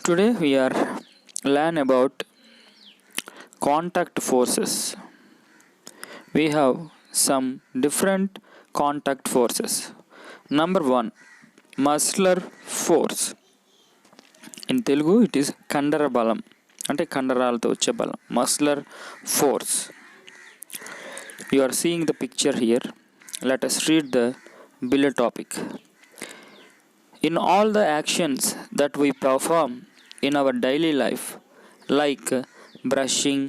Today we are learn about contact forces. We have some different contact forces. Number 1, muscular force. In Telugu it is కండర బలం అంటే కండరాలతో వచ్చే బలం muscular force. You are seeing the picture here. Let us read the below topic. In all the actions that we perform in our daily life, like brushing,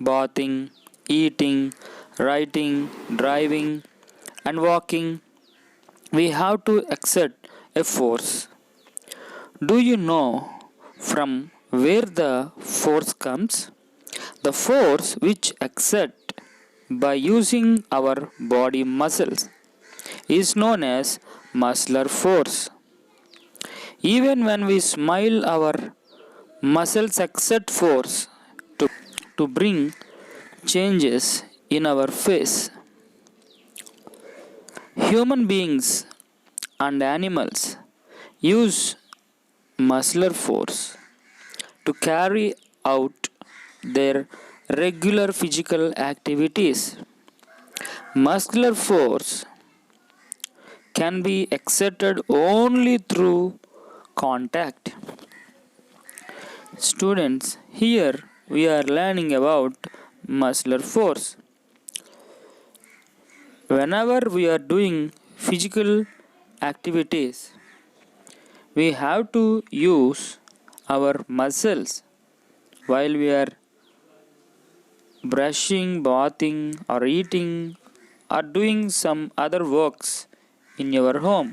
bathing, eating, writing, driving, and walking, we have to exert a force. Do you know from where the force comes? The force which exert by using our body muscles is known as muscular force. Even when we smile, our muscles exert force to bring changes in our face. Human beings and animals use muscular force to carry out their regular physical activities. Muscular force can be exerted only through contact. Students, here we are learning about muscular force. Whenever we are doing physical activities, we have to use our muscles while we are brushing, bathing, or eating, or doing some other works in your home.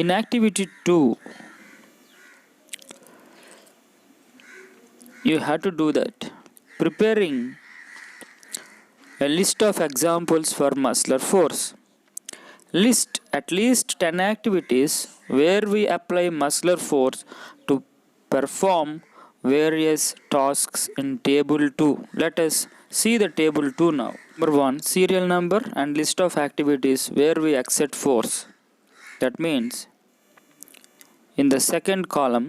In activity 2, you have to do that. Preparing a list of examples for muscular force. List at least 10 activities where we apply muscular force to perform various tasks in table 2. Let us see the table 2 now. Number 1, serial number and list of activities where we exert force. That means in the second column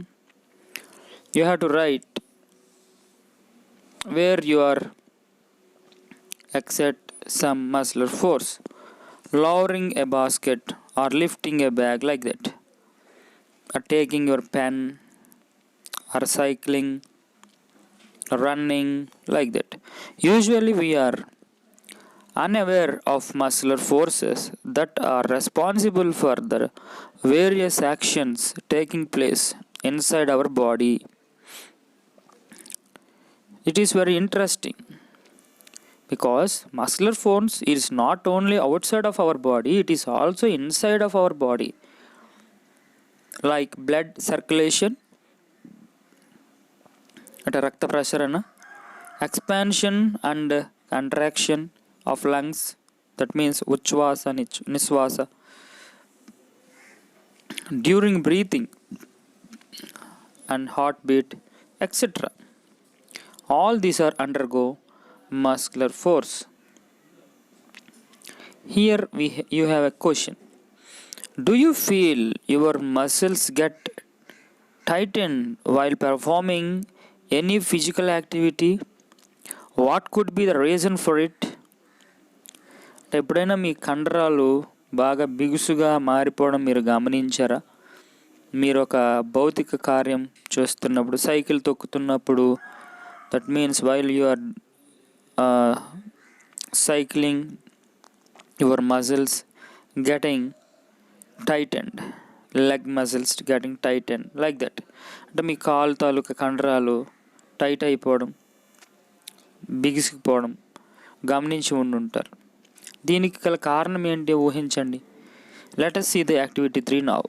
you have to write where you are exert some muscular force. Lowering a basket or lifting a bag, like that, or taking your pen, or cycling, running, like that. Usually we are unaware of muscular forces that are responsible for the various actions taking place inside our body. It is very interesting because muscular force is not only outside of our body, it is also inside of our body, like blood circulation at rakta prasarana, expansion and contraction of lungs, that means uchvasa nisvasa, during breathing and heartbeat, etc. All these are undergo muscular force. Here you have a question. Do you feel your muscles get tightened while performing any physical activity? What could be the reason for it? ఎప్పుడైనా మీ కండరాలు బాగా బిగుసుగా మారిపోవడం మీరు గమనించారా? మీరు ఒక భౌతిక కార్యం చేస్తున్నప్పుడు, సైకిల్ తొక్కుతున్నప్పుడు, that means while you are cycling, your muscles getting tightened, leg muscles getting tightened, like that. అంటే మీ కాలు తాలూకా కండరాలు టైట్ అయిపోవడం, బిగిసిపోవడం గమనించి ఉండుంటారు. దీనికి గల కారణం ఏంటి ఊహించండి. Let us see the activity 3 now.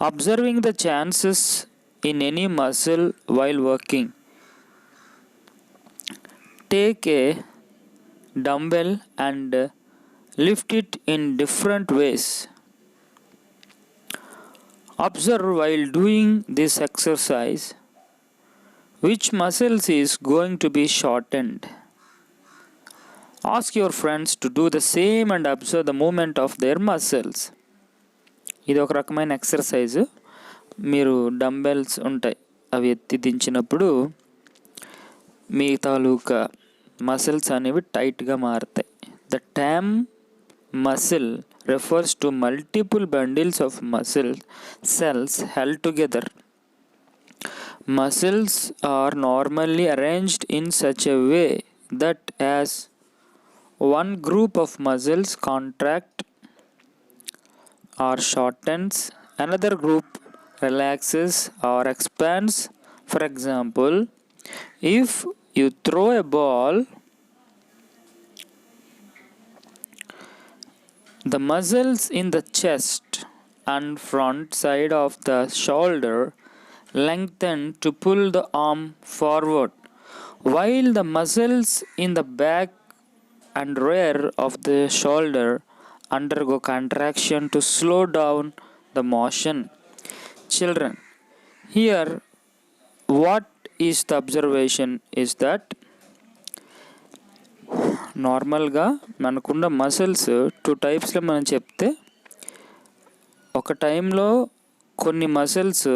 Observing the chances in any muscle while working. Take a dumbbell and lift it in different ways. Observe while doing this exercise which muscles is going to be shortened. Ask your friends to do the same and observe the movement of their muscles. ఇది ఒక రకమైన exercise. మీరు dumbbells ఉంటాయి, అవి ఎత్తి దించినప్పుడు మీ తాలూకా muscles అనేవి టైట్గా మారుతాయి. The term muscle refers to multiple bundles of muscle cells held together. Muscles are normally arranged in such a way that as one group of muscles contract or shortens, another group relaxes or expands. For example, if you throw a ball, the muscles in the chest and front side of the shoulder lengthen to pull the arm forward, while the muscles in the back and rear of the shoulder undergo contraction to slow down the motion. Children, here what is the observation is that నార్మల్గా మనకున్న muscles 2 టైప్స్లో మనం చెప్తే, ఒక టైంలో కొన్ని muscles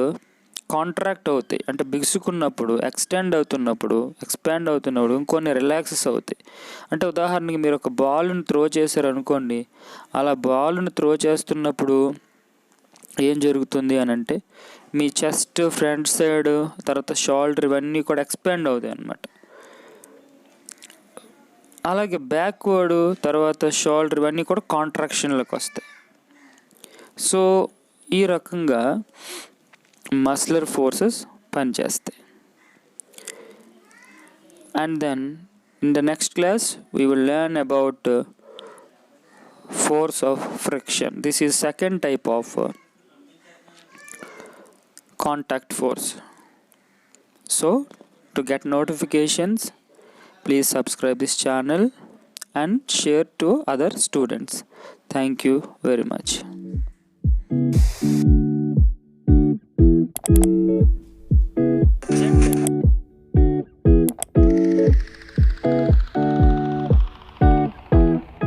contract అవుతాయి, అంటే బిగుసుకున్నప్పుడు, expand అవుతున్నప్పుడు ఇంకొన్ని రిలాక్సెస్ అవుతాయి. అంటే ఉదాహరణకి మీరు ఒక బాల్ని త్రో చేశారనుకోండి, అలా బాల్ని త్రో చేస్తున్నప్పుడు ఏం జరుగుతుంది అని అంటే మీ చెస్ట్, ఫ్రంట్ సైడ్, తర్వాత షోల్డర్ ఇవన్నీ కూడా ఎక్స్పాండ్ అవుతాయి అన్నమాట. అలాగే బ్యాక్వర్డ్, తర్వాత షోల్డర్ ఇవన్నీ కూడా కాంట్రాక్షన్లోకి వస్తాయి. సో ఈ రకంగా మస్కులర్ ఫోర్సెస్ పనిచేస్తాయి. And then in the next class we will learn about force of friction. This is second type of contact force. So to get notifications, please subscribe this channel and share to other students. Thank you very much.